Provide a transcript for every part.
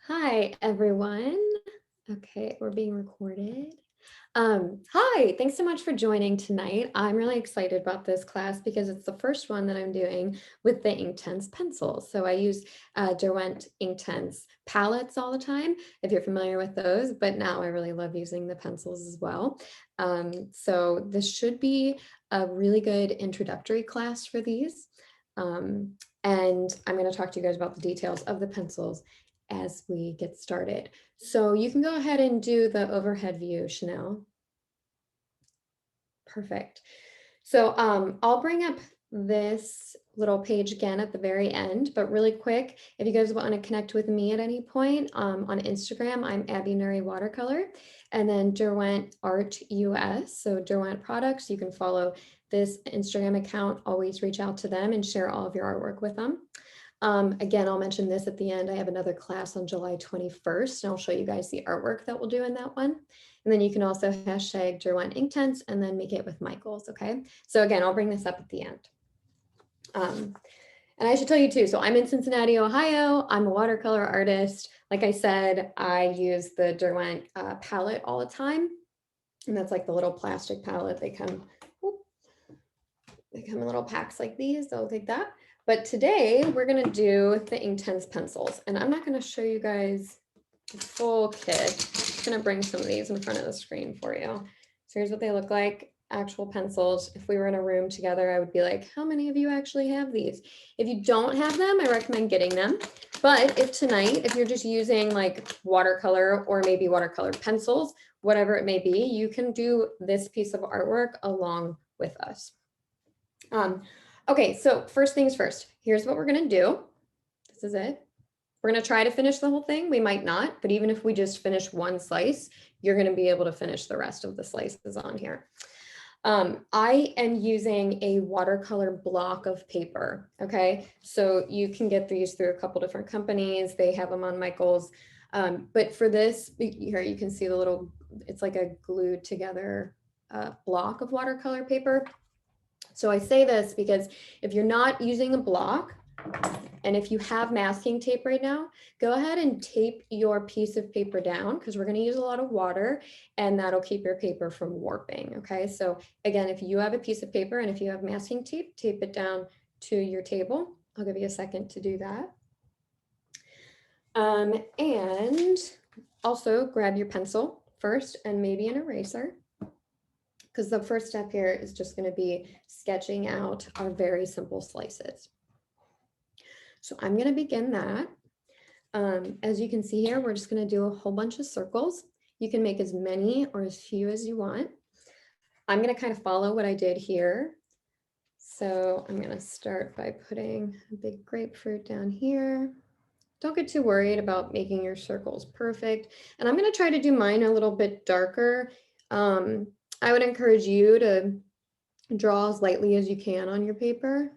Hi, everyone. Okay, we're being recorded. Hi, thanks so much for joining tonight. I'm really excited about this class because it's the first one that I'm doing with the Inktense pencils. So I use Derwent Inktense palettes all the time, if you're familiar with those, but now I really love using the pencils as well. So this should be a really good introductory class for these. And I'm going to talk to you guys about the details of the pencils as we get started. So you can go ahead and do the overhead view, Chanel. Perfect. So I'll bring up this little page again at the very end, but really quick, if you guys want to connect with me at any point on Instagram, I'm Abby Nurre Watercolor, and then Derwent Art US, so Derwent Products. You can follow this Instagram account, always reach out to them and share all of your artwork with them. Again, I'll mention this at the end. I have another class on July 21st, and I'll show you guys the artwork that we'll do in that one. And then you can also hashtag Derwent Inktense and then make it with Michael's, okay? So again, I'll bring this up at the end. And I should tell you too, so I'm in Cincinnati, Ohio. I'm a watercolor artist. Like I said, I use the Derwent palette all the time. And that's like the little plastic palette. They come in little packs like these, so I'll take that. But today we're gonna do the Inktense pencils, and I'm not gonna show you guys the full kit. I'm just gonna bring some of these in front of the screen for you. So here's what they look like, actual pencils. If we were in a room together, I would be like, how many of you actually have these? If you don't have them, I recommend getting them. But if you're just using like watercolor or maybe watercolor pencils, whatever it may be, you can do this piece of artwork along with us. Okay, so first things first, here's what we're gonna do. This is it. We're gonna try to finish the whole thing. We might not, but even if we just finish one slice, you're gonna be able to finish the rest of the slices on here. I am using a watercolor block of paper, okay? So you can get these through a couple different companies. They have them on Michael's. But for this, here you can see the little, it's like a glued together block of watercolor paper. So I say this because if you're not using a block, and if you have masking tape right now, go ahead and tape your piece of paper down because we're going to use a lot of water and that'll keep your paper from warping. Okay, so again, if you have a piece of paper and if you have masking tape, tape it down to your table. I'll give you a second to do that. And also grab your pencil first and maybe an eraser, because the first step here is just going to be sketching out our very simple slices. So I'm going to begin that. As you can see here, we're just going to do a whole bunch of circles. You can make as many or as few as you want. I'm going to kind of follow what I did here. So I'm going to start by putting a big grapefruit down here. Don't get too worried about making your circles perfect. And I'm going to try to do mine a little bit darker. I would encourage you to draw as lightly as you can on your paper.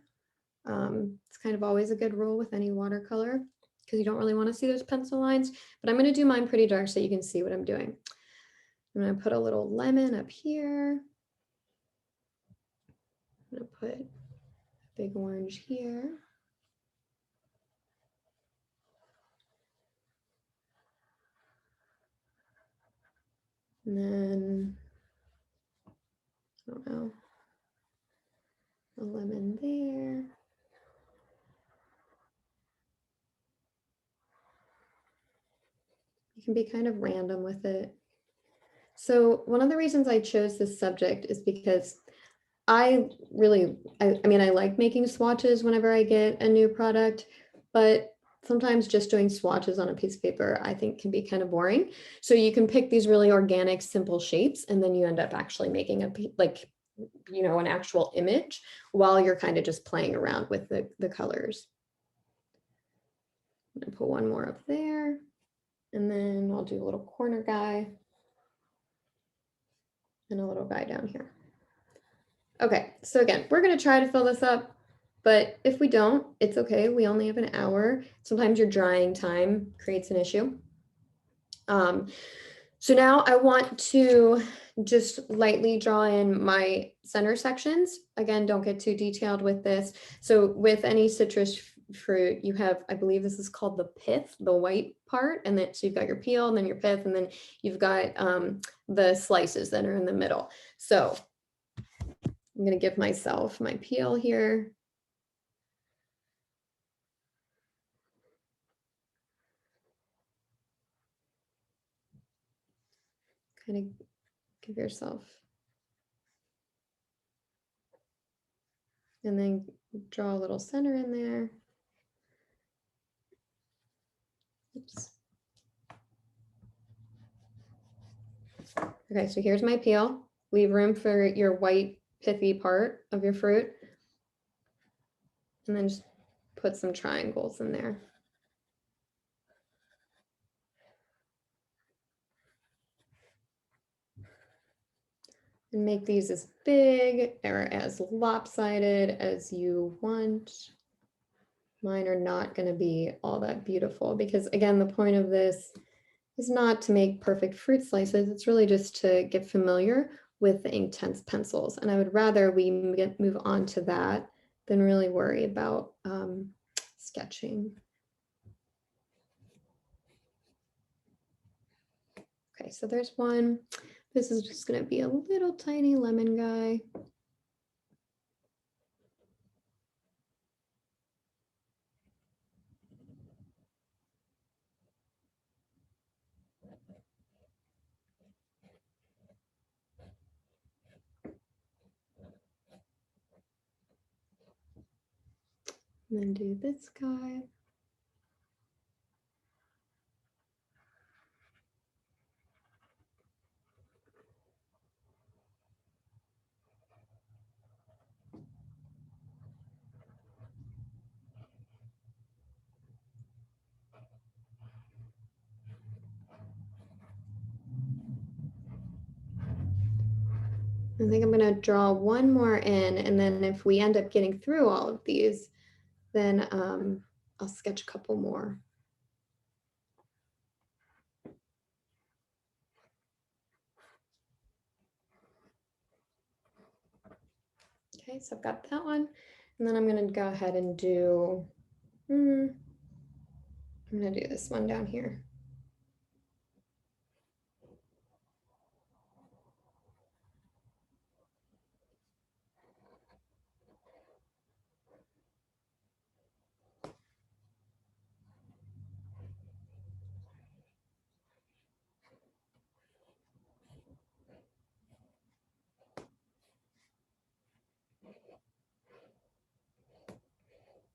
It's kind of always a good rule with any watercolor because you don't really want to see those pencil lines, but I'm going to do mine pretty dark so you can see what I'm doing. I'm going to put a little lemon up here. I'm going to put a big orange here. And then, I don't know, a lemon there. You can be kind of random with it. So one of the reasons I chose this subject is because I like making swatches whenever I get a new product, but sometimes just doing swatches on a piece of paper, I think can be kind of boring. So you can pick these really organic, simple shapes, and then you end up actually making an actual image while you're kind of just playing around with the colors. I'm gonna put one more up there, and then I'll do a little corner guy and a little guy down here. Okay, so again, we're gonna try to fill this up. But if we don't, it's okay. We only have an hour. Sometimes your drying time creates an issue. So now I want to just lightly draw in my center sections. Again, don't get too detailed with this. So with any citrus fruit, you have, I believe this is called the pith, the white part, and then so you've got your peel and then your pith, and then you've got the slices that are in the middle. So I'm going to give myself my peel here. Kind of give yourself, and then draw a little center in there. Oops. Okay, so here's my peel. Leave room for your white pithy part of your fruit. And then just put some triangles in there. And make these as big or as lopsided as you want. Mine are not going to be all that beautiful because, again, the point of this is not to make perfect fruit slices. It's really just to get familiar with the Inktense pencils. And I would rather we move on to that than really worry about sketching. Okay, so there's one. This is just going to be a little tiny lemon guy. And then do this guy. I think I'm going to draw one more in, and then if we end up getting through all of these, then I'll sketch a couple more. Okay, so I've got that one, and then I'm going to go ahead and do, I'm going to do this one down here.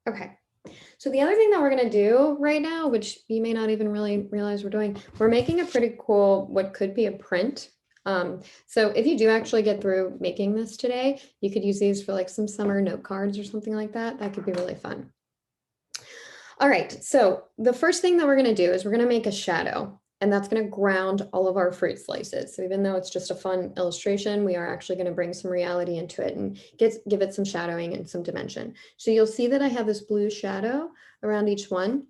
Okay, so the other thing that we're going to do right now, which you may not even really realize we're doing, we're making a pretty cool, what could be a print. So if you do actually get through making this today, you could use these for like some summer note cards or something like that. That could be really fun. All right, so the first thing that we're going to do is we're going to make a shadow, and that's going to ground all of our fruit slices. So even though it's just a fun illustration, we are actually going to bring some reality into it and give it some shadowing and some dimension. So you'll see that I have this blue shadow around each one.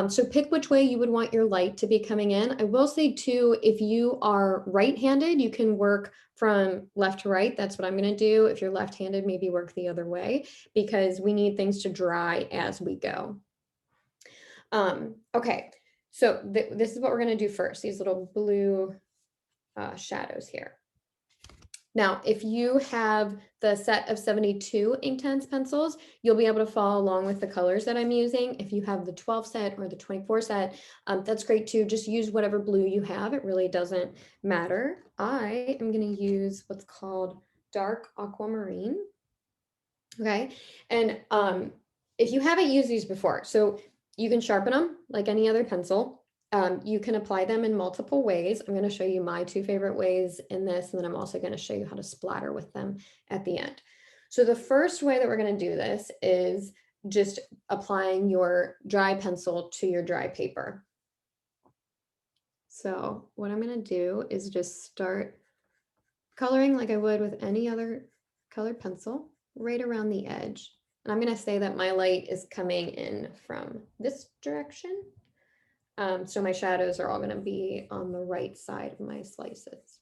So pick which way you would want your light to be coming in. I will say too, if you are right-handed, you can work from left to right. That's what I'm going to do. If you're left-handed, maybe work the other way because we need things to dry as we go. Okay, so this is what we're going to do first, these little blue shadows here. Now, if you have the set of 72 Inktense pencils, you'll be able to follow along with the colors that I'm using. If you have the 12 set or the 24 set, that's great too. Just use whatever blue you have. It really doesn't matter. I am going to use what's called dark aquamarine. Okay, and if you haven't used these before, so you can sharpen them like any other pencil. You can apply them in multiple ways. I'm going to show you my two favorite ways in this, and then I'm also going to show you how to splatter with them at the end. So the first way that we're going to do this is just applying your dry pencil to your dry paper. So what I'm going to do is just start coloring like I would with any other colored pencil right around the edge. And I'm going to say that my light is coming in from this direction. So my shadows are all going to be on the right side of my slices.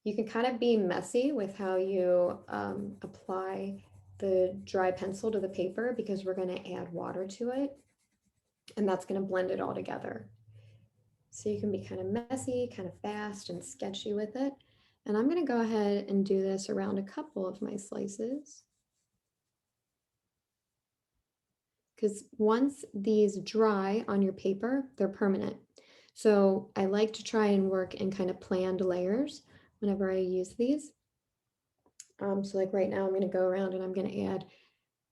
You can kind of be messy with how you apply the dry pencil to the paper because we're going to add water to it, and that's going to blend it all together. So you can be kind of messy, kind of fast and sketchy with it. And I'm going to go ahead and do this around a couple of my slices. Because once these dry on your paper, they're permanent. So I like to try and work in kind of planned layers whenever I use these. So like right now I'm going to go around and I'm going to add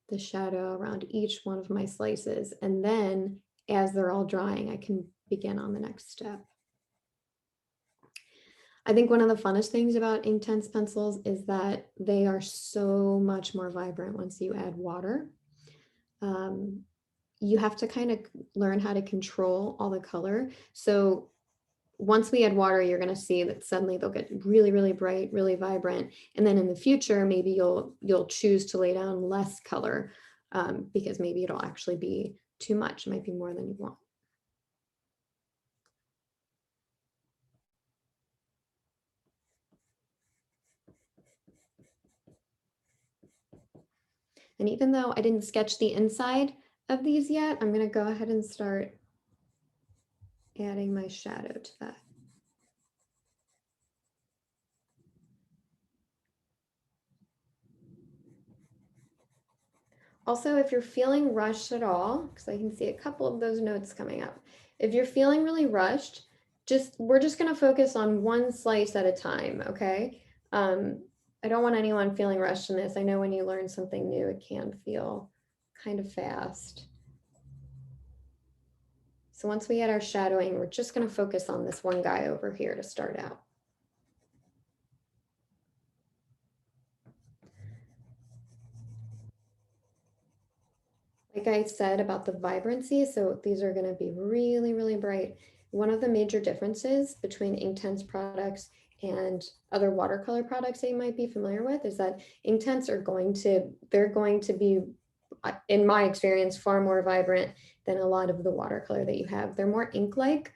the shadow around each one of my slices. And then as they're all drying, I can begin on the next step. I think one of the funnest things about Inktense pencils is that they are so much more vibrant once you add water. You have to kind of learn how to control all the color. So once we add water, you're going to see that suddenly they'll get really, really bright, really vibrant. And then in the future, maybe you'll choose to lay down less color because maybe it'll actually be too much. It might be more than you want. And even though I didn't sketch the inside of these yet, I'm going to go ahead and start adding my shadow to that. Also, if you're feeling rushed at all, because I can see a couple of those notes coming up, if you're feeling really rushed, we're just going to focus on one slice at a time, okay? I don't want anyone feeling rushed in this. I know when you learn something new, it can feel kind of fast. So once we add our shadowing, we're just going to focus on this one guy over here to start out. Like I said about the vibrancy, so these are going to be really, really bright. One of the major differences between Inktense products and other watercolor products that you might be familiar with is that Inktense they're going to be, in my experience, far more vibrant than a lot of the watercolor that you have. They're more ink-like.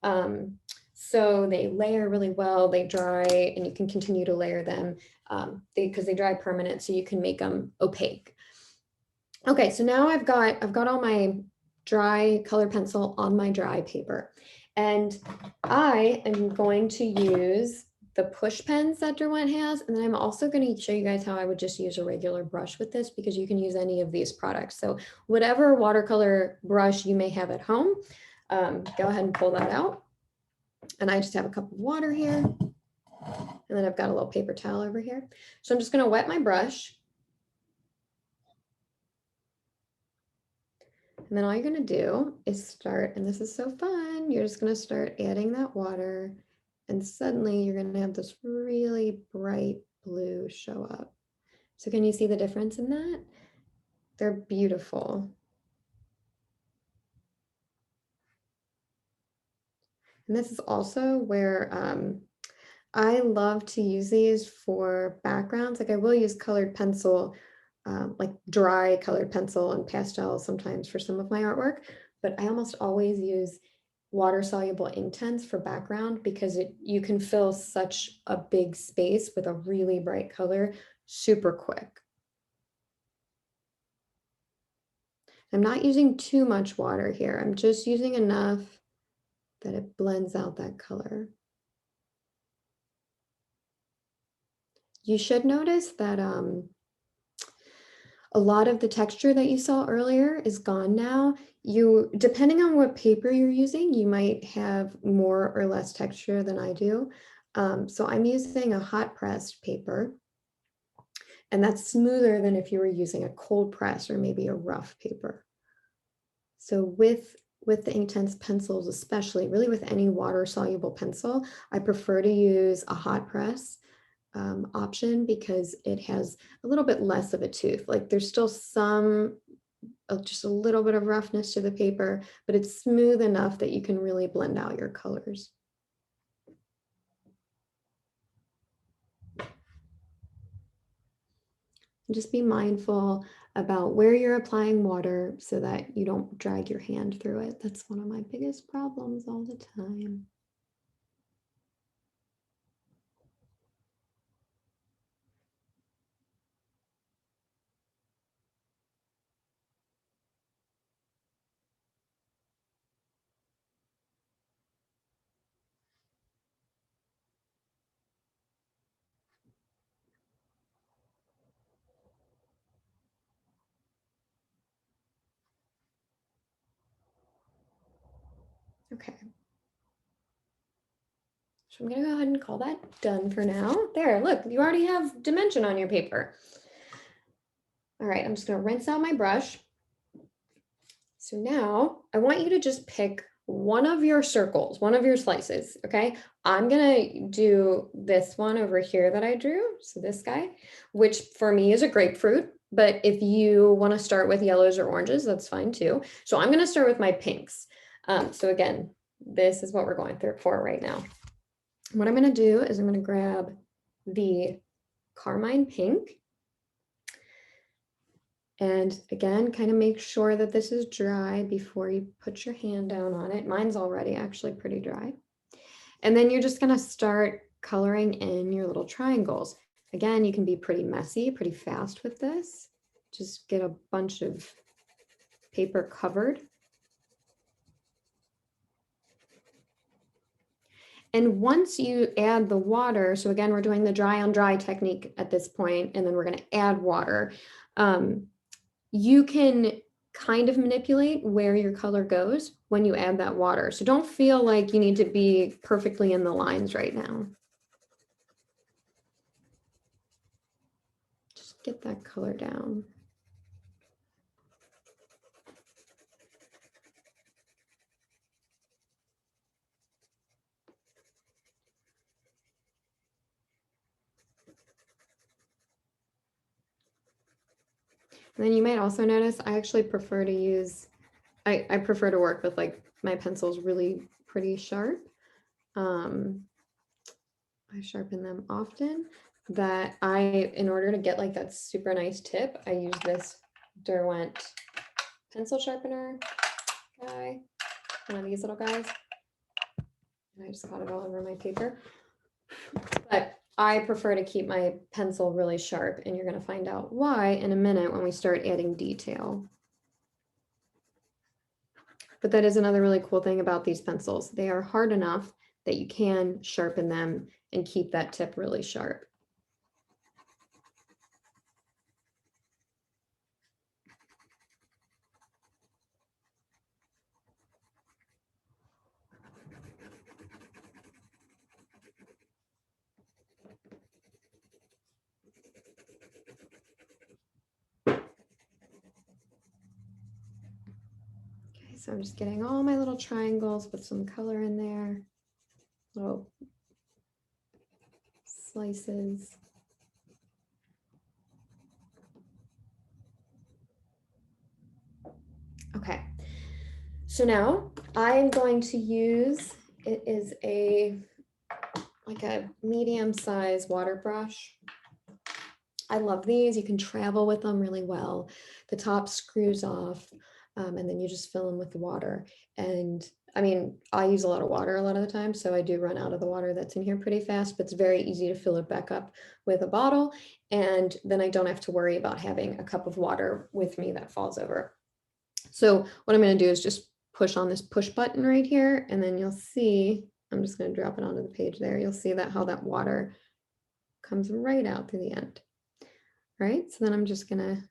So they layer really well, they dry, and you can continue to layer them because they dry permanent, so you can make them opaque. Okay, so now I've got all my dry color pencil on my dry paper, and I am going to use the push pens that Derwent has, and then I'm also going to show you guys how I would just use a regular brush with this because you can use any of these products. So whatever watercolor brush you may have at home, go ahead and pull that out. And I just have a cup of water here, and then I've got a little paper towel over here. So I'm just going to wet my brush. And then all you're going to do is start, and this is so fun, you're just going to start adding that water, and suddenly you're going to have this really bright blue show up. So can you see the difference in that? They're beautiful. And this is also where I love to use these for backgrounds. Like I will use colored pencil, like dry colored pencil and pastel sometimes for some of my artwork, but I almost always use water soluble Inktense for background because you can fill such a big space with a really bright color super quick. I'm not using too much water here. I'm just using enough that it blends out that color. You should notice that a lot of the texture that you saw earlier is gone now. Depending on what paper you're using, you might have more or less texture than I do. So I'm using a hot pressed paper, and that's smoother than if you were using a cold press or maybe a rough paper. So with the Inktense pencils, especially, really with any water soluble pencil, I prefer to use a hot press option because it has a little bit less of a tooth. Like there's still just a little bit of roughness to the paper, but it's smooth enough that you can really blend out your colors. And just be mindful about where you're applying water so that you don't drag your hand through it. That's one of my biggest problems all the time. Okay. So I'm gonna go ahead and call that done for now. There, look, you already have dimension on your paper. All right, I'm just gonna rinse out my brush. So now I want you to just pick one of your circles, one of your slices, okay? I'm gonna do this one over here that I drew, so this guy, which for me is a grapefruit, but if you wanna start with yellows or oranges, that's fine too. So I'm gonna start with my pinks. So again, this is what we're going through for right now. What I'm gonna do is I'm gonna grab the carmine pink, and again, kind of make sure that this is dry before you put your hand down on it. Mine's already actually pretty dry. And then you're just gonna start coloring in your little triangles. Again, you can be pretty messy, pretty fast with this. Just get a bunch of paper covered. And once you add the water, so again, we're doing the dry on dry technique at this point, and then we're gonna add water. You can kind of manipulate where your color goes when you add that water. So don't feel like you need to be perfectly in the lines right now. Just get that color down. And then you might also notice I actually prefer to use, I prefer to work with like my pencils really pretty sharp. I sharpen them often. That in order to get like that super nice tip, I use this Derwent pencil sharpener guy, one of these little guys. And I just got it all over my paper. But I prefer to keep my pencil really sharp, and you're going to find out why in a minute when we start adding detail. But that is another really cool thing about these pencils. They are hard enough that you can sharpen them and keep that tip really sharp. Okay, so I'm just getting all my little triangles with some color in there, little slices. Okay, so now I'm going to use, it is like a medium-sized water brush. I love these. You can travel with them really well. The top screws off, and then you just fill them with water. And I mean, I use a lot of water a lot of the time, so I do run out of the water that's in here pretty fast, but it's very easy to fill it back up with a bottle. And then I don't have to worry about having a cup of water with me that falls over. So what I'm going to do is just push on this push button right here, and then you'll see, I'm just going to drop it onto the page there. You'll see that how that water comes right out through the end. Right, so then I'm just gonna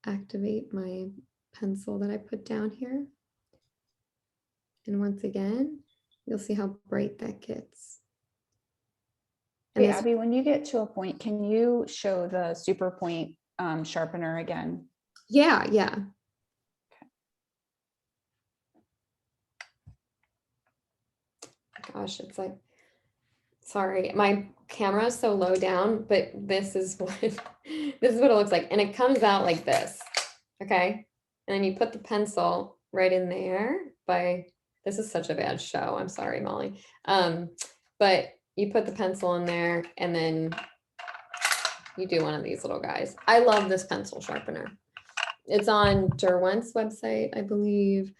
activate my pencil that I put down here. And once again, you'll see how bright that gets. Hey, Abby, when you get to a point, can you show the super point sharpener again? Yeah. Okay. Gosh, it's like, sorry, my camera is so low down, but this is what this is what it looks like. And it comes out like this. Okay. And then you put the pencil right in there this is such a bad show. I'm sorry, Molly. But you put the pencil in there and then you do one of these little guys. I love this pencil sharpener. It's on Derwent's website, I believe.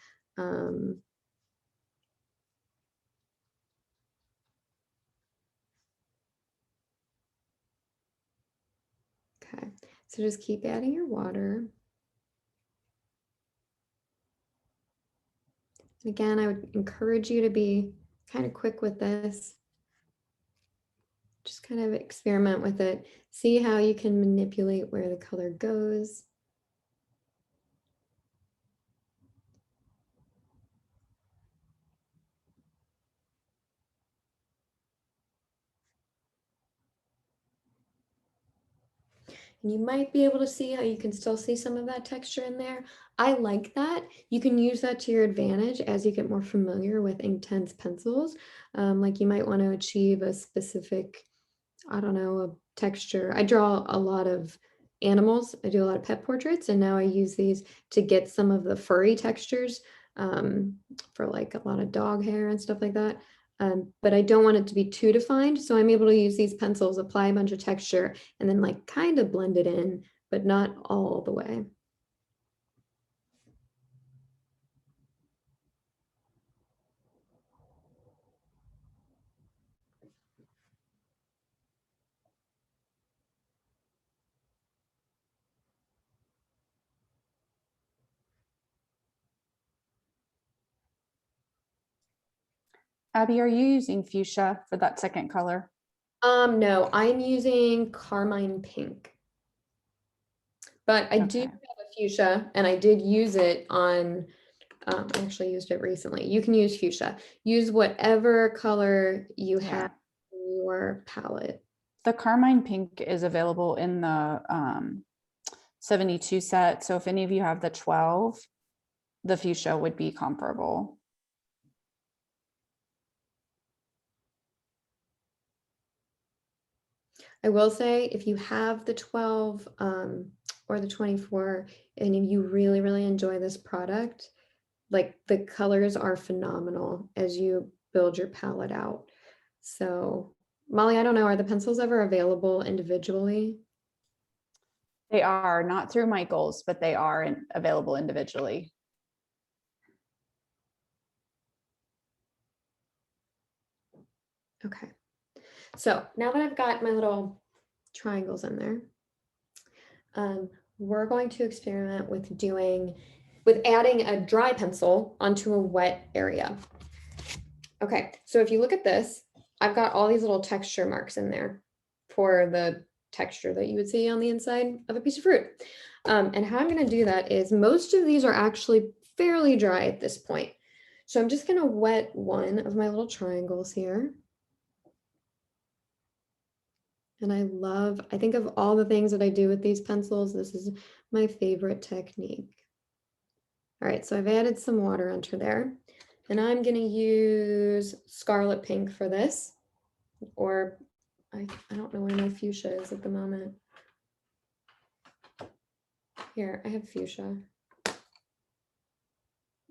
Okay, so just keep adding your water. And again, I would encourage you to be kind of quick with this. Just kind of experiment with it. See how you can manipulate where the color goes. You might be able to see how you can still see some of that texture in there. I like that. You can use that to your advantage as you get more familiar with Inktense pencils. Like you might want to achieve a specific, I don't know, a texture. I draw a lot of animals. I do a lot of pet portraits, and now I use these to get some of the furry textures for like a lot of dog hair and stuff like that. But I don't want it to be too defined, so I'm able to use these pencils, apply a bunch of texture, and then like kind of blend it in, but not all the way. Abby, are you using fuchsia for that second color? No, I'm using Carmine Pink. But I do have a fuchsia, and I did use it on, I actually used it recently. You can use fuchsia. Use whatever color you have in your palette. The Carmine Pink is available in the 72 set. So if any of you have the 12, the fuchsia would be comparable. I will say if you have the 12 or the 24 and if you really, really enjoy this product, like the colors are phenomenal as you build your palette out. So Molly, I don't know, are the pencils ever available individually? They are not through Michael's, but they are available individually. Okay. So now that I've got my little triangles in there, we're going to experiment with adding a dry pencil onto a wet area. Okay, so if you look at this, I've got all these little texture marks in there for the texture that you would see on the inside of a piece of fruit. And how I'm going to do that is most of these are actually fairly dry at this point. So I'm just going to wet one of my little triangles here. And I think of all the things that I do with these pencils, this is my favorite technique. All right, so I've added some water onto there. And I'm going to use Scarlet Pink for this, or I don't know where my fuchsia is at the moment. Here, I have fuchsia.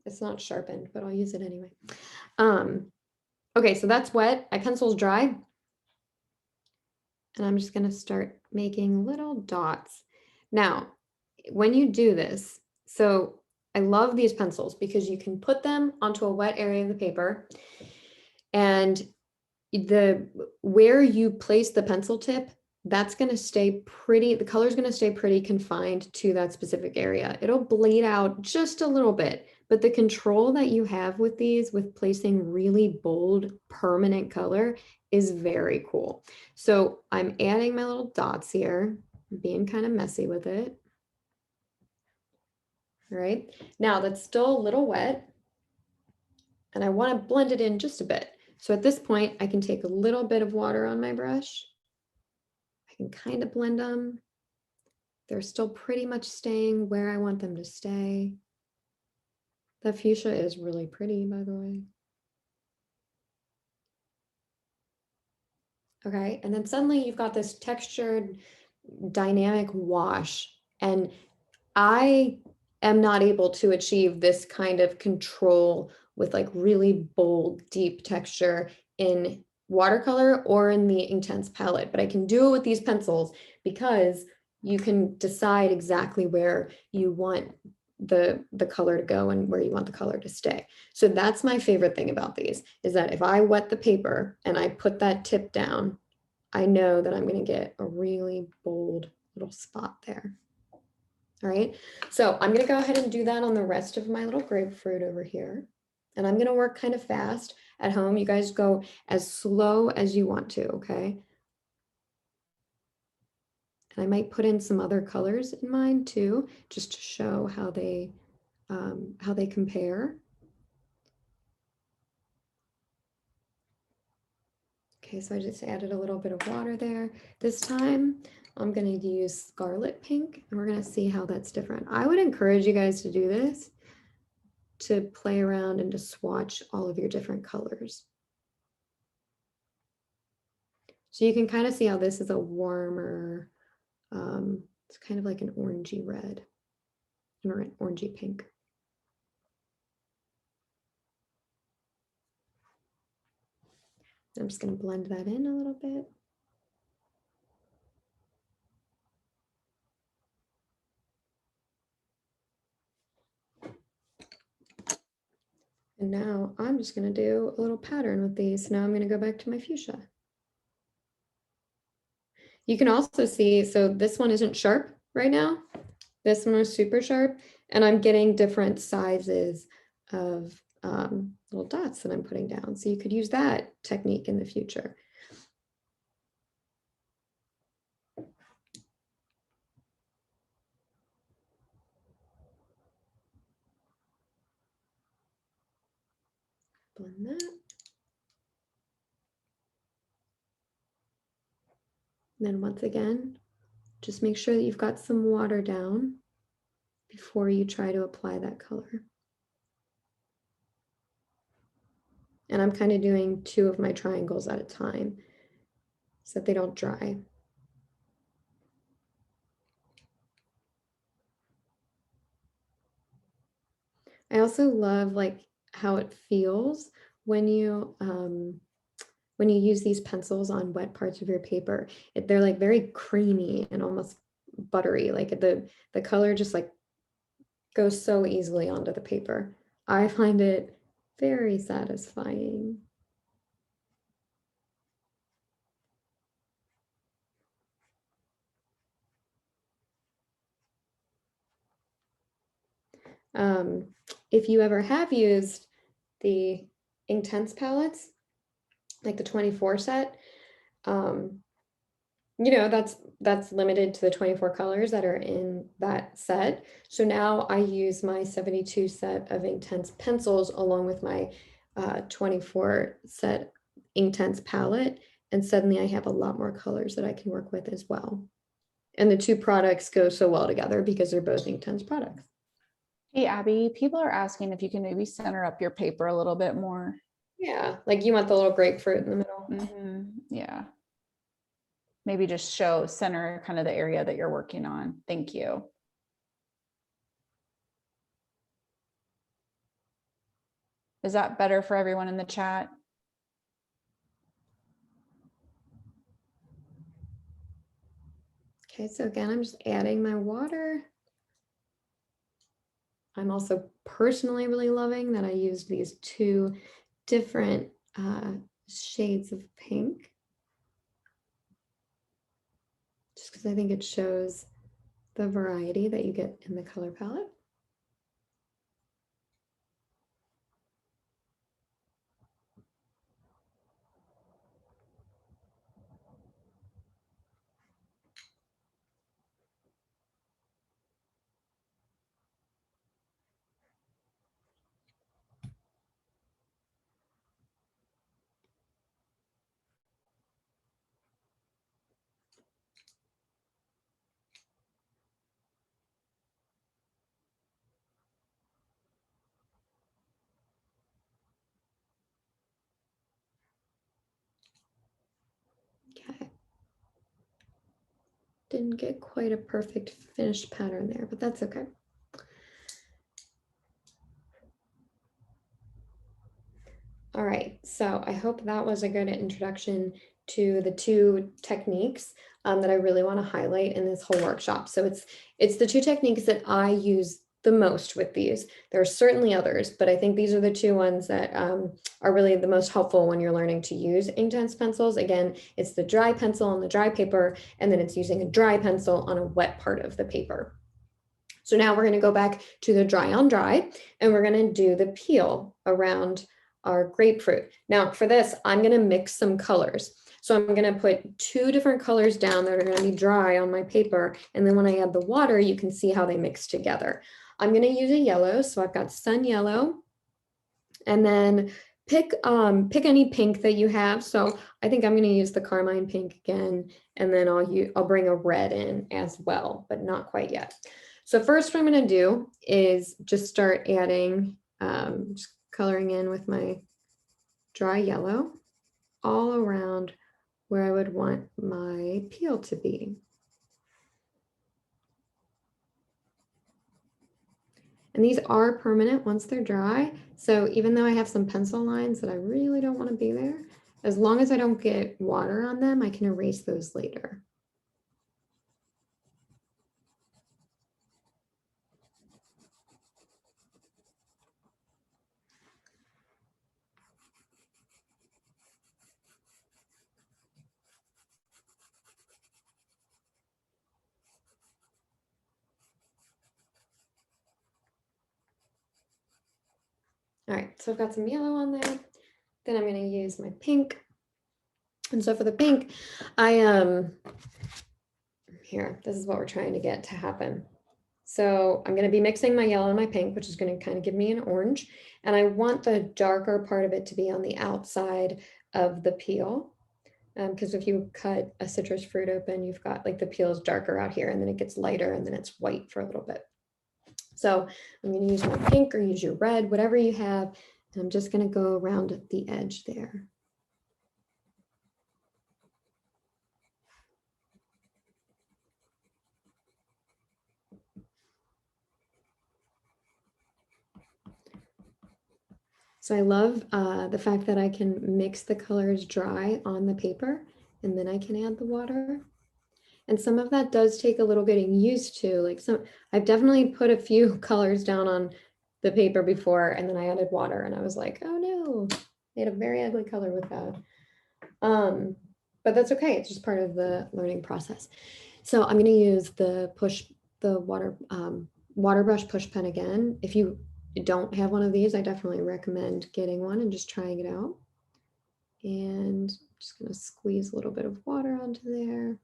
It's not sharpened, but I'll use it anyway. Okay, so that's wet. My pencil's dry. And I'm just going to start making little dots. Now, when you do this, so I love these pencils because you can put them onto a wet area of the paper, and where you place the pencil tip, that's going to stay pretty, the color is going to stay pretty confined to that specific area. It'll bleed out just a little bit, but the control that you have with these, with placing really bold, permanent color, is very cool. So I'm adding my little dots here, being kind of messy with it. All right, now that's still a little wet, and I want to blend it in just a bit. So at this point, I can take a little bit of water on my brush. I can kind of blend them. They're still pretty much staying where I want them to stay. The fuchsia is really pretty, by the way. Okay, and then suddenly you've got this textured, dynamic wash, and I am not able to achieve this kind of control with like really bold, deep texture in watercolor or in the Inktense palette, but I can do it with these pencils because you can decide exactly where you want the color to go and where you want the color to stay. So that's my favorite thing about these, is that if I wet the paper and I put that tip down, I know that I'm going to get a really bold little spot there. All right, so I'm going to go ahead and do that on the rest of my little grapefruit over here. And I'm going to work kind of fast. At home, you guys go as slow as you want to, okay? And I might put in some other colors in mine too, just to show how they compare. Okay, so I just added a little bit of water there. This time, I'm going to use Scarlet Pink, and we're going to see how that's different. I would encourage you guys to do this, to play around and to swatch all of your different colors. So you can kind of see how this is a warmer, it's kind of like an orangey red or an orangey pink. I'm just going to blend that in a little bit. And now I'm just going to do a little pattern with these. Now I'm going to go back to my fuchsia. You can also see, so this one isn't sharp right now. This one is super sharp, and I'm getting different sizes of little dots that I'm putting down. So you could use that technique in the future. Blend that. And then once again, just make sure that you've got some water down before you try to apply that color. And I'm kind of doing 2 of my triangles at a time so that they don't dry. I also love like how it feels when you use these pencils on wet parts of your paper. They're like very creamy and almost buttery. Like the color just like goes so easily onto the paper. I find it very satisfying. If you ever have used the Inktense palettes, like the 24 set, you know, that's limited to the 24 colors that are in that set. So now I use my 72 set of Inktense pencils along with my 24 set Inktense palette, and suddenly I have a lot more colors that I can work with as well. And the 2 products go so well together because they're both Inktense products. Hey, Abby, people are asking if you can maybe center up your paper a little bit more. Yeah, like you want the little grapefruit in the middle. Yeah. Maybe just show center kind of the area that you're working on. Thank you. Is that better for everyone in the chat? Okay, so again, I'm just adding my water. I'm also personally really loving that I used these 2 different shades of pink, just because I think it shows the variety that you get in the color palette. Okay. Didn't get quite a perfect finished pattern there, but that's okay. All right, so I hope that was a good introduction to the 2 techniques that I really want to highlight in this whole workshop. So it's the 2 techniques that I use the most with these. There are certainly others, but I think these are the 2 ones that are really the most helpful when you're learning to use Inktense pencils. Again, it's the dry pencil on the dry paper, and then it's using a dry pencil on a wet part of the paper. So now we're going to go back to the dry on dry, and we're going to do the peel around our grapefruit. Now for this, I'm going to mix some colors. So I'm going to put 2 different colors down that are going to be dry on my paper. And then when I add the water, you can see how they mix together. I'm going to use a yellow. So I've got sun yellow, and then pick any pink that you have. So I think I'm going to use the carmine pink again, and then I'll bring a red in as well, but not quite yet. So first what I'm going to do is just start adding, just coloring in with my dry yellow all around where I would want my peel to be. And these are permanent once they're dry. So even though I have some pencil lines that I really don't want to be there, as long as I don't get water on them, I can erase those later. All right, so I've got some yellow on there. Then I'm going to use my pink. And so for the pink, here, this is what we're trying to get to happen. So I'm going to be mixing my yellow and my pink, which is going to kind of give me an orange. And I want the darker part of it to be on the outside of the peel. Because if you cut a citrus fruit open, you've got like the peel is darker out here and then it gets lighter and then it's white for a little bit. So I'm going to use my pink or use your red, whatever you have. And I'm just going to go around the edge there. So I love the fact that I can mix the colors dry on the paper and then I can add the water. And some of that does take a little getting used to. Like I've definitely put a few colors down on the paper before and then I added water and I was like, oh no, made a very ugly color with that. But that's okay. It's just part of the learning process. So I'm going to use the water brush push pen again. If you don't have one of these, I definitely recommend getting one and just trying it out. And I'm just going to squeeze a little bit of water onto there.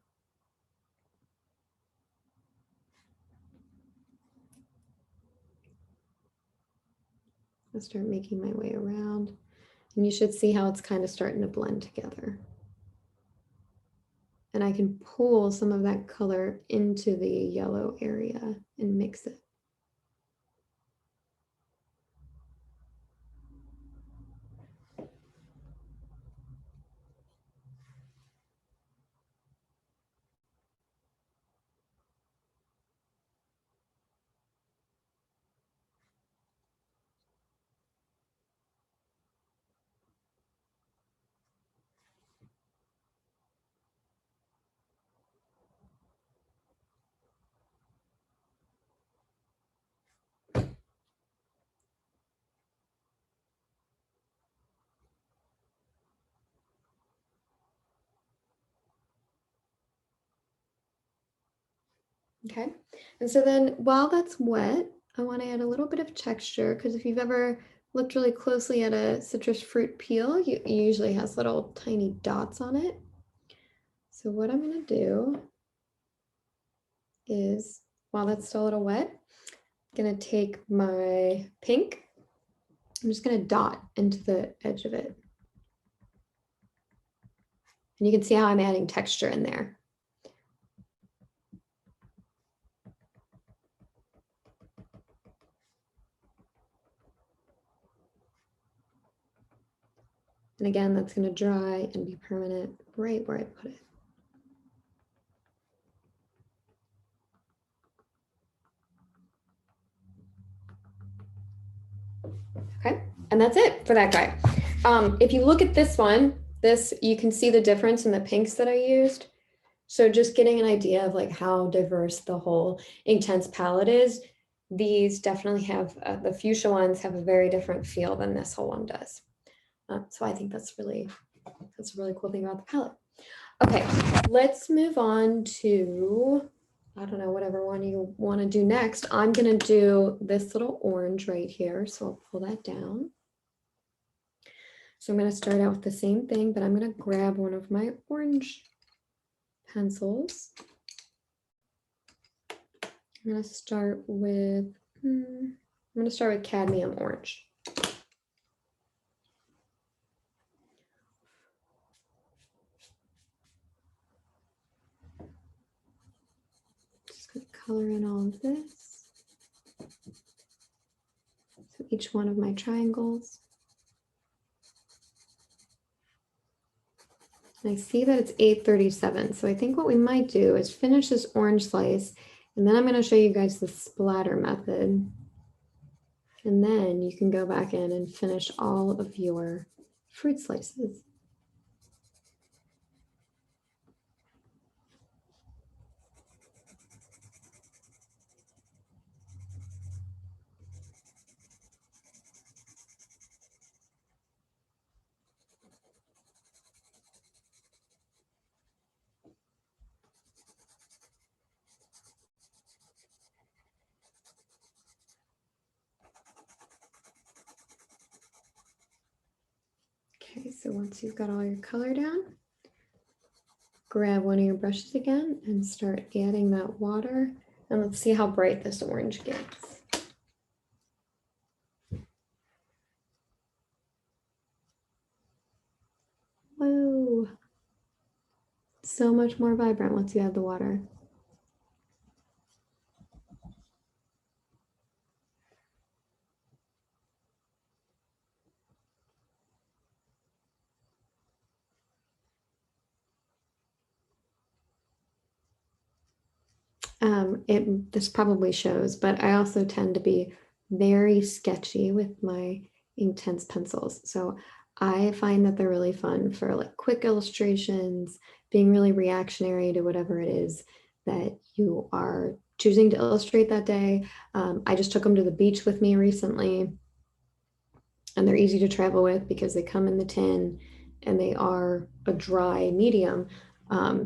I'll start making my way around. And you should see how it's kind of starting to blend together. And I can pull some of that color into the yellow area and mix it. Okay, and so then while that's wet, I want to add a little bit of texture because if you've ever looked really closely at a citrus fruit peel, it usually has little tiny dots on it. So what I'm going to do is, while that's still a little wet, I'm going to take my pink. I'm just going to dot into the edge of it. And you can see how I'm adding texture in there. And again, that's going to dry and be permanent right where I put it. Okay, and that's it for that guy. If you look at this one, you can see the difference in the pinks that I used. So just getting an idea of like how diverse the whole Inktense palette is. These definitely have, the fuchsia ones have a very different feel than this whole one does. So I think that's a really cool thing about the palette. Okay, let's move on to, I don't know, whatever one you want to do next. I'm going to do this little orange right here. So I'll pull that down. So I'm going to start out with the same thing, but I'm going to grab one of my orange pencils. I'm going to start with cadmium orange. color in all of this. So each one of my triangles. And I see that it's 8:37. So I think what we might do is finish this orange slice, and then I'm going to show you guys the splatter method. And then you can go back in and finish all of your fruit slices. Okay, so once you've got all your color down, grab one of your brushes again and start adding that water. And let's see how bright this orange gets. Whoa, so much more vibrant once you add the water. This probably shows, but I also tend to be very sketchy with my Inktense pencils. So I find that they're really fun for like quick illustrations, being really reactionary to whatever it is that you are choosing to illustrate that day. I just took them to the beach with me recently, and they're easy to travel with because they come in the tin and they are a dry medium.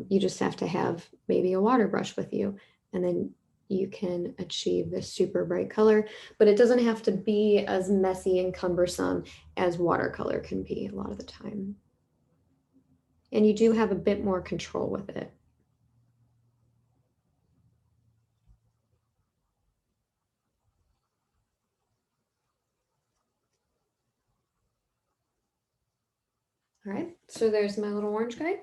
You just have to have maybe a water brush with you, and then you can achieve this super bright color, but it doesn't have to be as messy and cumbersome as watercolor can be a lot of the time. And you do have a bit more control with it. All right, so there's my little orange guy.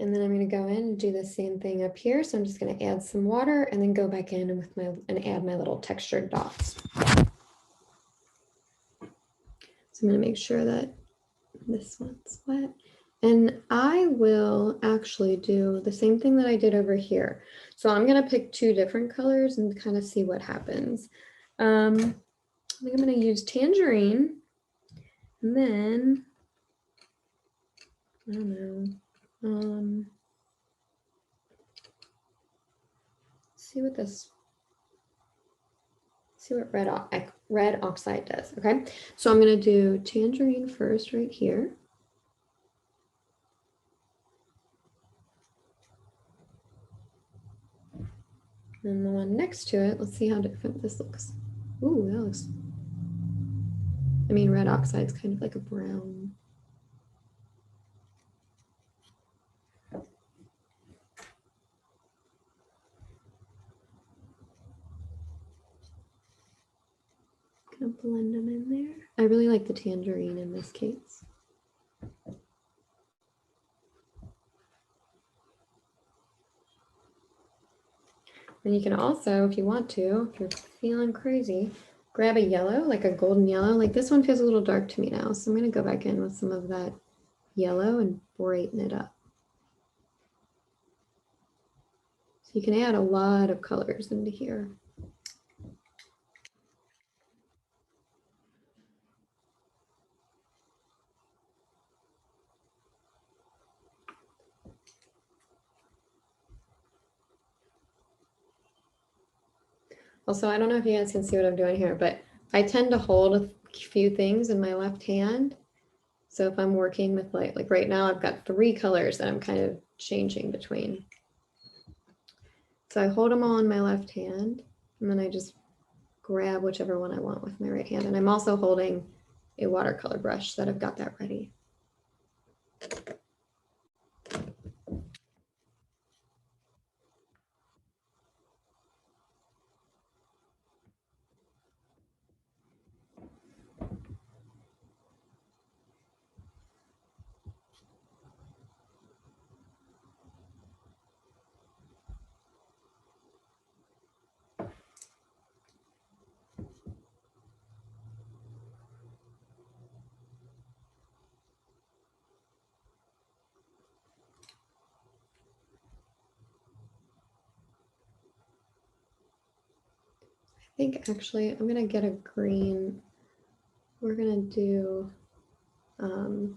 And then I'm going to go in and do the same thing up here. So I'm just going to add some water and then go back in with and add my little textured dots. So I'm going to make sure that this one's wet. And I will actually do the same thing that I did over here. So I'm going to pick two different colors and kind of see what happens. I think I'm going to use tangerine. And then, I don't know. See what red oxide does. Okay, so I'm going to do tangerine first right here. And the one next to it, let's see how different this looks. Ooh, that looks, I mean, red oxide is kind of like a brown. Gonna blend them in there. I really like the tangerine in this case. And you can also, if you want to, if you're feeling crazy, grab a yellow, like a golden yellow. Like this one feels a little dark to me now. So I'm going to go back in with some of that yellow and brighten it up. So you can add a lot of colors into here. Also, I don't know if you guys can see what I'm doing here, but I tend to hold a few things in my left hand. So if I'm working with like right now, I've got 3 colors that I'm kind of changing between. So I hold them all in my left hand, and then I just grab whichever one I want with my right hand. And I'm also holding a watercolor brush that I've got that ready. think actually I'm gonna get a green. We're gonna do a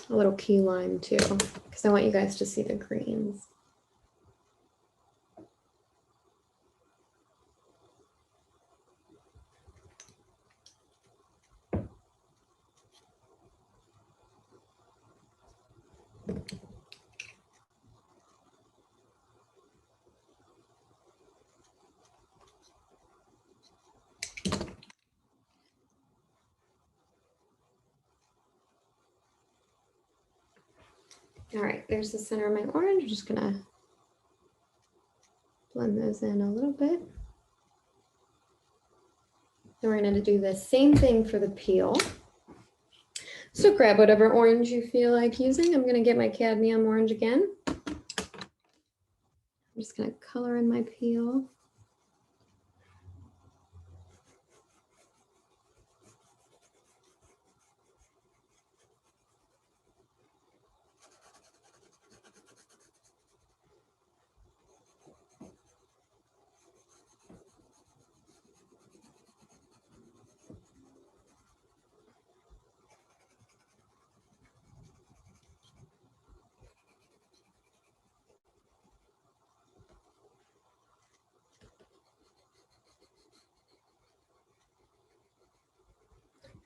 little key lime too, because I want you guys to see the greens. All right, there's the center of my orange. I'm just gonna blend those in a little bit. Then we're gonna do the same thing for the peel. So grab whatever orange you feel like using. I'm gonna get my cadmium orange again. I'm just gonna color in my peel.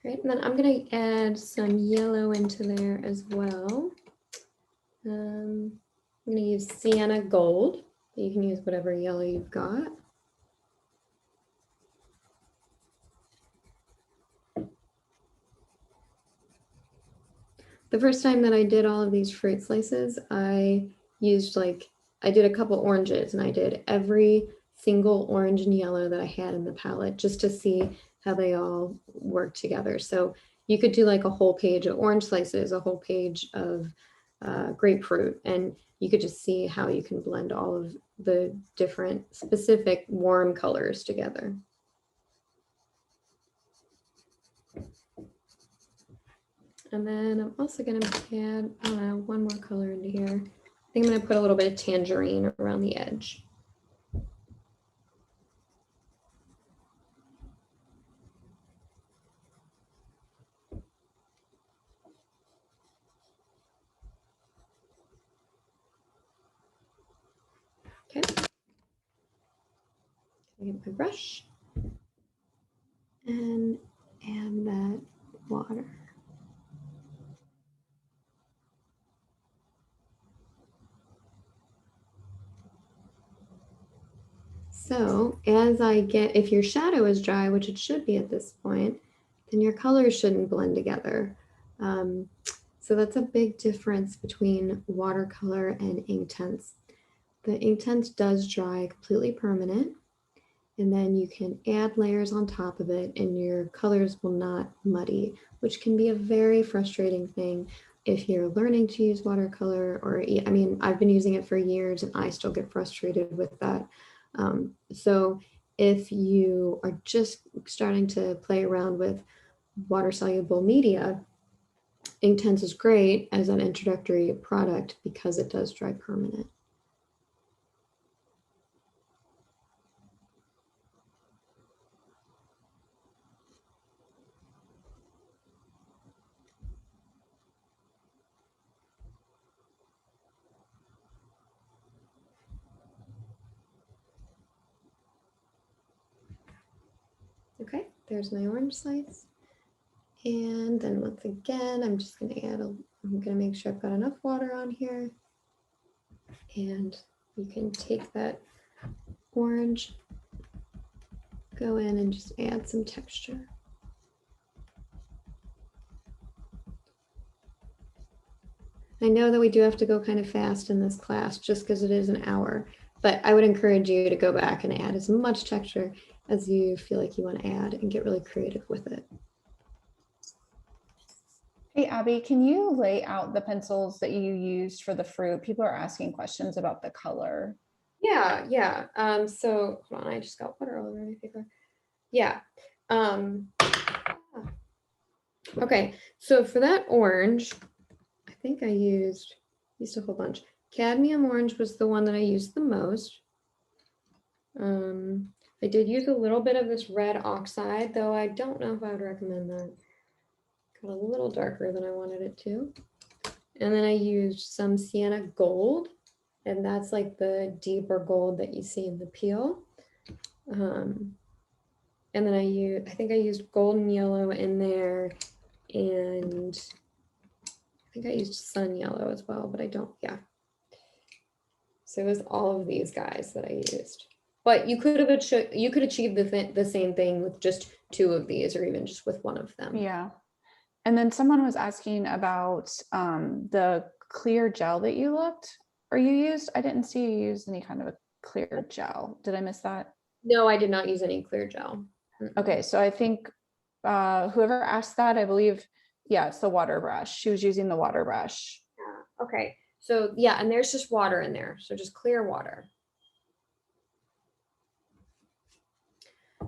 Right, and then I'm going to add some yellow into there as well. I'm going to use sienna gold, but you can use whatever yellow you've got. The first time that I did all of these fruit slices, I used I did a couple oranges and I did every single orange and yellow that I had in the palette just to see how they all work together. So you could do like a whole page of orange slices, a whole page of grapefruit, and you could just see how you can blend all of the different specific warm colors together. And then I'm also going to add one more color into here. I think I'm going to put a little bit of tangerine around the edge. Okay. I get my brush and add that water. So as I get, if your shadow is dry, which it should be at this point, then your colors shouldn't blend together. So that's a big difference between watercolor and Inktense. The Inktense does dry completely permanent, and then you can add layers on top of it and your colors will not muddy, which can be a very frustrating thing if you're learning to use watercolor, or I mean, I've been using it for years and I still get frustrated with that. So if you are just starting to play around with water soluble media, Inktense is great as an introductory product because it does dry permanent. Okay, there's my orange slice. And then once again, I'm just going to add I'm going to make sure I've got enough water on here. And you can take that orange, go in and just add some texture. I know that we do have to go kind of fast in this class just because it is an hour, but I would encourage you to go back and add as much texture as you feel like you want to add and get really creative with it. Hey, Abby, can you lay out the pencils that you used for the fruit? People are asking questions about the color. Yeah. So hold on, I just got water all over my paper. Yeah. Okay, so for that orange, I think I used a whole bunch. Cadmium orange was the one that I used the most. I did use a little bit of this red oxide, though I don't know if I would recommend that. Got a little darker than I wanted it to. And then I used some sienna gold, and that's like the deeper gold that you see in the peel. And then I think I used golden yellow in there, and I think I used sun yellow as well, but I don't, yeah. So it was all of these guys that I used. But you could achieve the same thing with just 2 of these, or even just with 1 of them. Yeah. And then someone was asking about the clear gel that you looked or you used. I didn't see you use any kind of a clear gel. Did I miss that? No, I did not use any clear gel. Okay, so I think whoever asked that, I believe, yeah, it's the water brush. She was using the water brush. Yeah. Okay, so yeah, and there's just water in there, so just clear water.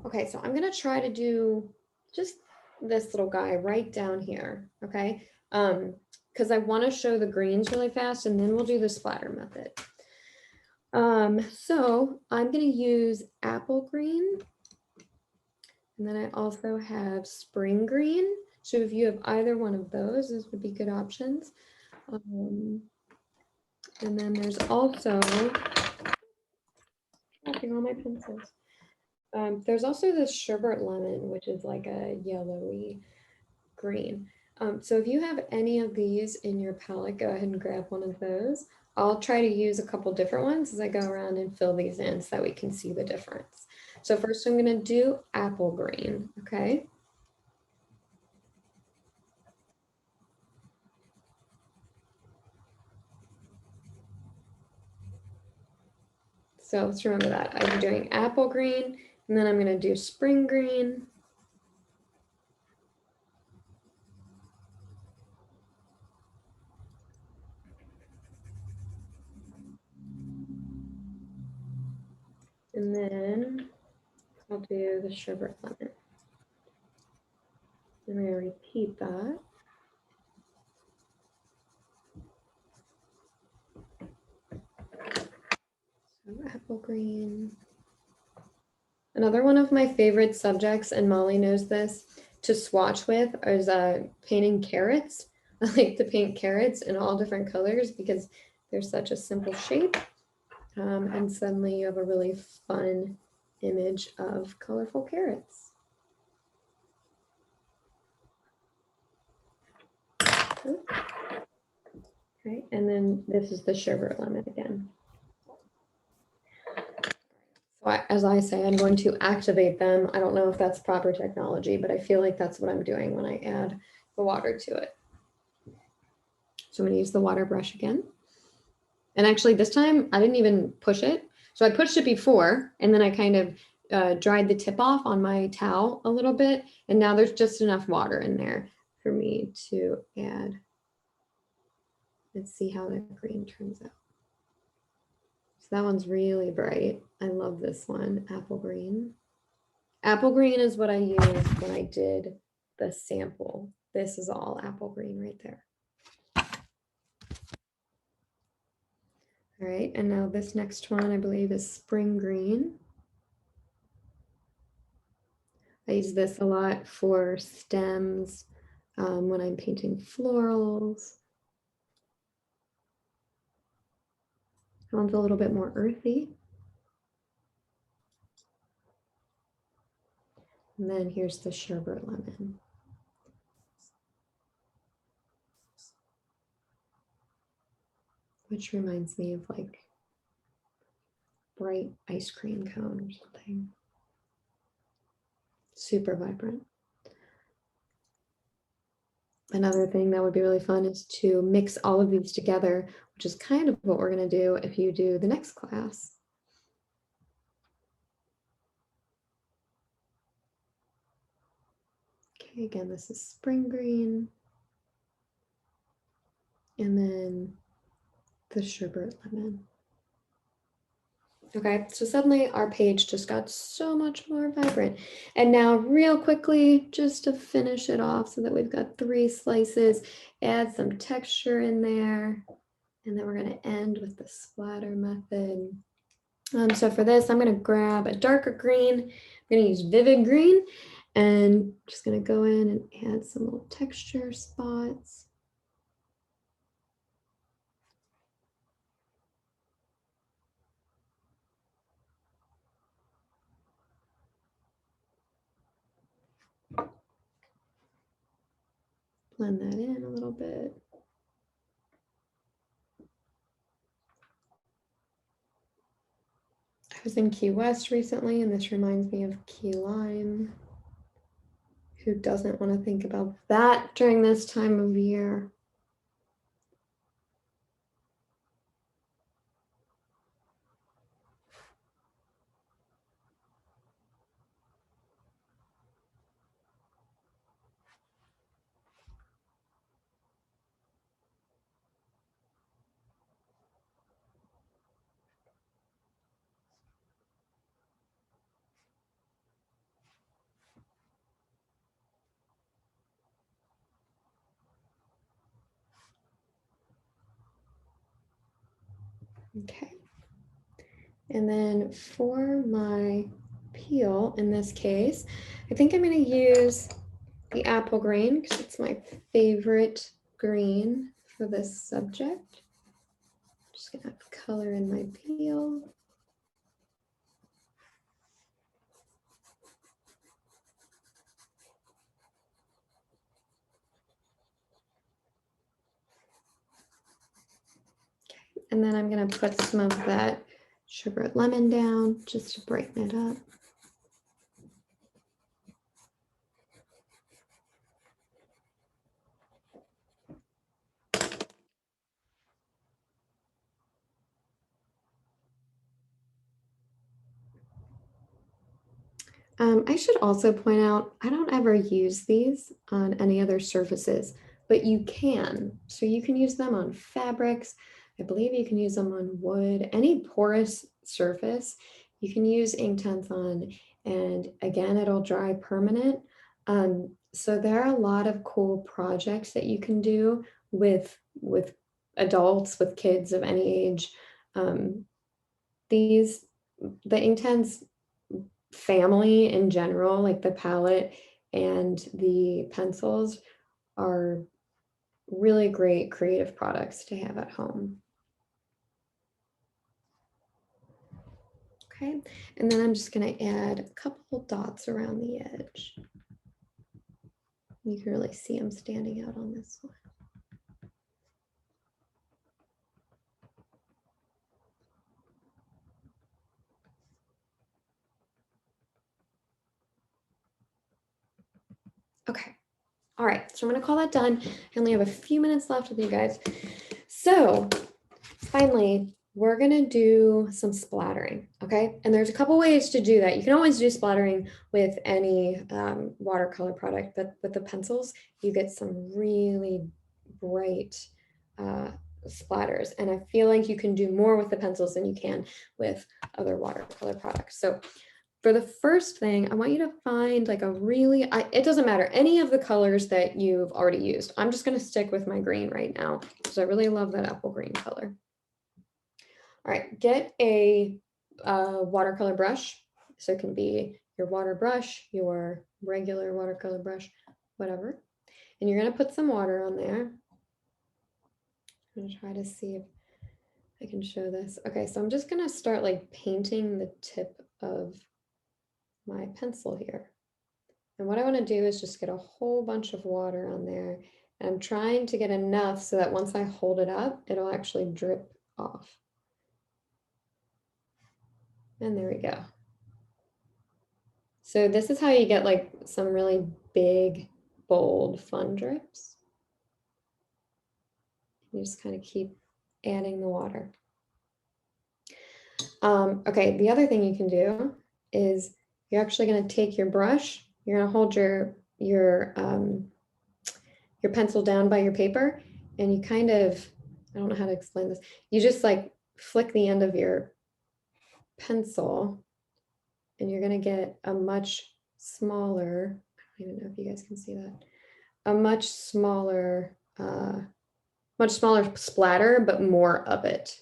Okay, so I'm gonna try to do just this little guy right down here, okay? Because I want to show the greens really fast, and then we'll do the splatter method. So I'm gonna use apple green, and then I also have spring green. So if you have either one of those would be good options. And then there's also, dropping all my pencils. There's also this sherbet lemon, which is like a yellowy green. So if you have any of these in your palette, go ahead and grab one of those. I'll try to use a couple different ones as I go around and fill these in so that we can see the difference. So first I'm going to do apple green, okay? So let's remember that. I'm doing apple green, and then I'm going to do spring green. And then I'll do the sherbet lemon. I'm going to repeat that. So apple green. Another one of my favorite subjects, and Molly knows this, to swatch with is painting carrots. I like to paint carrots in all different colors because they're such a simple shape. And suddenly you have a really fun image of colorful carrots. Okay, and then this is the sherbet lemon again. So as I say, I'm going to activate them. I don't know if that's proper technology, but I feel like that's what I'm doing when I add the water to it. So I'm going to use the water brush again. And actually this time I didn't even push it. So I pushed it before, and then I kind of dried the tip off on my towel a little bit. And now there's just enough water in there for me to add. Let's see how that green turns out. So that one's really bright. I love this one, apple green. Apple green is what I used when I did the sample. This is all apple green right there. All right, and now this next one I believe is spring green. I use this a lot for stems when I'm painting florals. That one's a little bit more earthy. And then here's the sherbet lemon. Which reminds me of like bright ice cream cone or something. Super vibrant. Another thing that would be really fun is to mix all of these together, which is kind of what we're going to do if you do the next class. Okay, again, this is spring green. And then the sherbet lemon. Okay, so suddenly our page just got so much more vibrant. And now real quickly, just to finish it off so that we've got 3 slices, add some texture in there. And then we're going to end with the splatter method. So for this, I'm going to grab a darker green. I'm going to use Vivid Green and just going to go in and add some little texture spots. Blend that in a little bit. I was in Key West recently, and this reminds me of Key Lime. Who doesn't want to think about that during this time of year? Okay. And then for my peel, in this case, I think I'm going to use the apple green because it's my favorite green for this subject. Just going to color in my peel. Okay. And then I'm going to put some of that sugar lemon down just to brighten it up. I should also point out, I don't ever use these on any other surfaces, but you can. So you can use them on fabrics. I believe you can use them on wood, any porous surface you can use Inktense on. And again, it'll dry permanent. So there are a lot of cool projects that you can do with adults, with kids of any age. The Inktense family in general, like the palette and the pencils, are really great creative products to have at home. Okay, and then I'm just going to add a couple dots around the edge. You can really see them standing out on this one. Okay. All right, so I'm going to call that done. I only have a few minutes left with you guys. So finally, we're going to do some splattering, okay? And there's a couple ways to do that. You can always do splattering with any watercolor product, but with the pencils, you get some really bright splatters. And I feel like you can do more with the pencils than you can with other watercolor products. So for the first thing, I want you to find like a really, it doesn't matter, any of the colors that you've already used. I'm just going to stick with my green right now because I really love that apple green color. All right, get a watercolor brush. So it can be your water brush, your regular watercolor brush, whatever. And you're going to put some water on there. I'm going to try to see if I can show this. Okay, so I'm just going to start like painting the tip of my pencil here. And what I want to do is just get a whole bunch of water on there. And I'm trying to get enough so that once I hold it up, it'll actually drip off. And there we go. So this is how you get like some really big, bold, fun drips. You just kind of keep adding the water. Okay, the other thing you can do is you're actually going to take your brush, you're going to hold your pencil down by your paper, and you kind of, I don't know how to explain this, you just like flick the end of your pencil and you're going to get a much smaller, I don't even know if you guys can see that, a much smaller splatter, but more of it.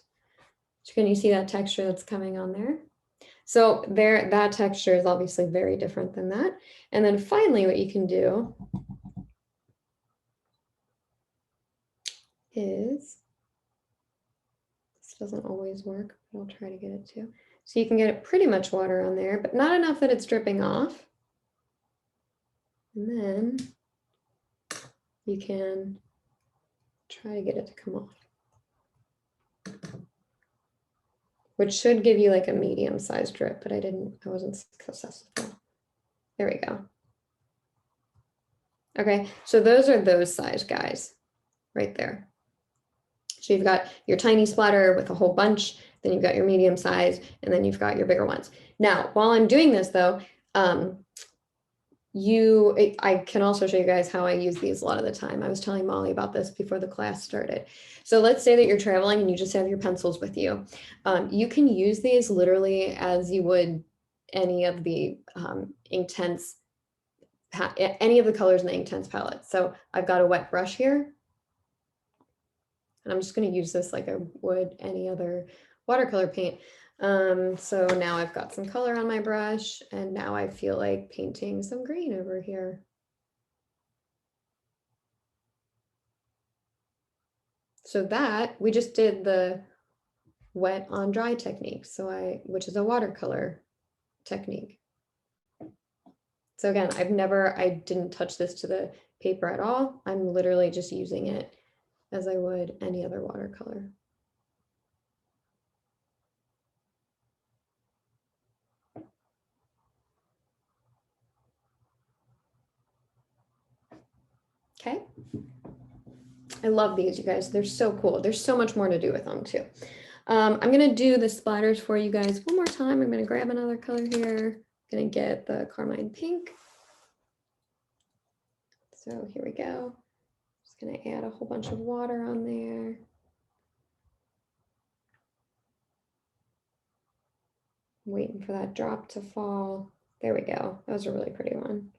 So can you see that texture that's coming on there? So there, that texture is obviously very different than that. And then finally, what you can do is, this doesn't always work, but I'll try to get it to. So you can get it pretty much water on there, but not enough that it's dripping off. And then you can try to get it to come off, which should give you like a medium-sized drip, but I wasn't successful. There we go. Okay, so those are those size guys right there. So you've got your tiny splatter with a whole bunch, then you've got your medium size, and then you've got your bigger ones. Now, while I'm doing this though, I can also show you guys how I use these a lot of the time. I was telling Molly about this before the class started. So let's say that you're traveling and you just have your pencils with you. You can use these literally as you would any of the Inktense, any of the colors in the Inktense palette. So I've got a wet brush here. And I'm just going to use this like I would any other watercolor paint. So now I've got some color on my brush, and now I feel like painting some green over here. So that, we just did the wet on dry technique, which is a watercolor technique. So again, I didn't touch this to the paper at all. I'm literally just using it as I would any other watercolor. Okay. I love these, you guys. They're so cool. There's so much more to do with them too. I'm going to do the splatters for you guys one more time. I'm going to grab another color here. I'm going to get the Carmine Pink. So here we go. Just going to add a whole bunch of water on there. Waiting for that drop to fall. There we go. That was a really pretty one.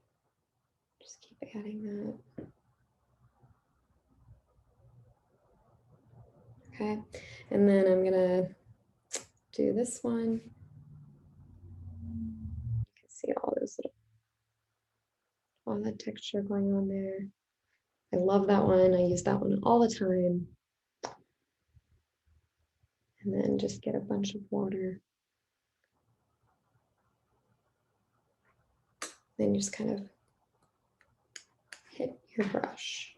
Just keep adding that. Okay, and then I'm gonna do this one. You can see all that texture going on there. I love that one. I use that one all the time. And then just get a bunch of water. Then just kind of hit your brush.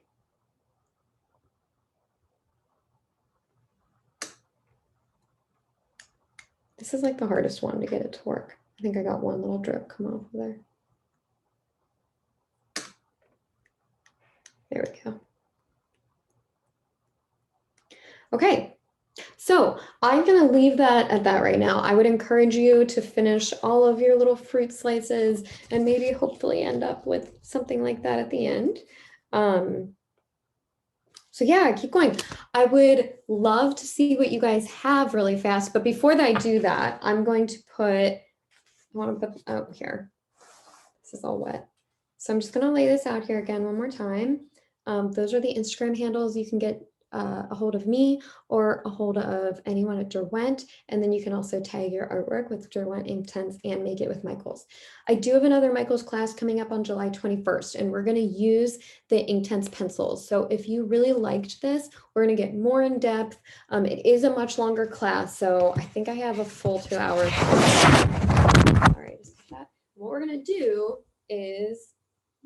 This is like the hardest one to get it to work. I think I got one little drip come off of there. There we go. Okay, so I'm gonna leave that at that right now. I would encourage you to finish all of your little fruit slices and maybe hopefully end up with something like that at the end. So yeah, keep going. I would love to see what you guys have really fast, but before I do that, I'm going to I want to put out here. This is all wet. So I'm just going to lay this out here again one more time. Those are the Instagram handles. You can get a hold of me or a hold of anyone at Derwent, and then you can also tag your artwork with Derwent Inktense and make it with Michael's. I do have another Michael's class coming up on July 21st, and we're going to use the Inktense pencils. So if you really liked this, we're going to get more in depth. It is a much longer class, so I think I have a full 2 hours. All right, what we're going to do is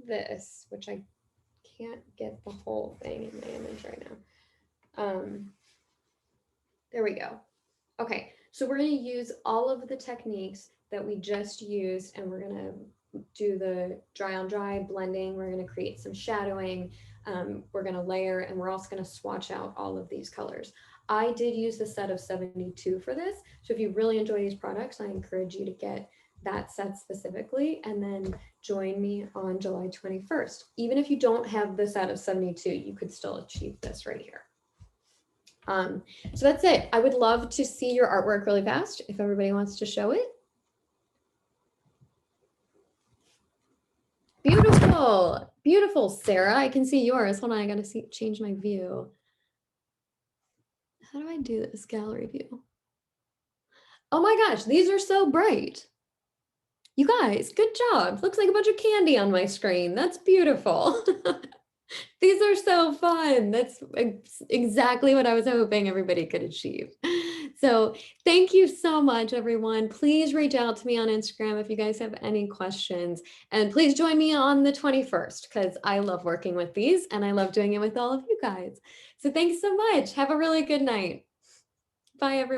this, which I can't get the whole thing in my image right now. There we go. Okay, so we're going to use all of the techniques that we just used, and we're going to do the dry on dry blending. We're going to create some shadowing. We're going to layer, and we're also going to swatch out all of these colors. I did use the set of 72 for this. So if you really enjoy these products, I encourage you to get that set specifically, and then join me on July 21st. Even if you don't have the set of 72, you could still achieve this right here. So that's it. I would love to see your artwork really fast if everybody wants to show it. Beautiful, beautiful, Sarah. I can see yours. Hold on, I gotta change my view. How do I do this gallery view? Oh my gosh, these are so bright. You guys, good job. Looks like a bunch of candy on my screen. That's beautiful. These are so fun. That's exactly what I was hoping everybody could achieve. So thank you so much, everyone. Please reach out to me on Instagram if you guys have any questions. And please join me on the 21st because I love working with these and I love doing it with all of you guys. So thanks so much. Have a really good night. Bye, everyone.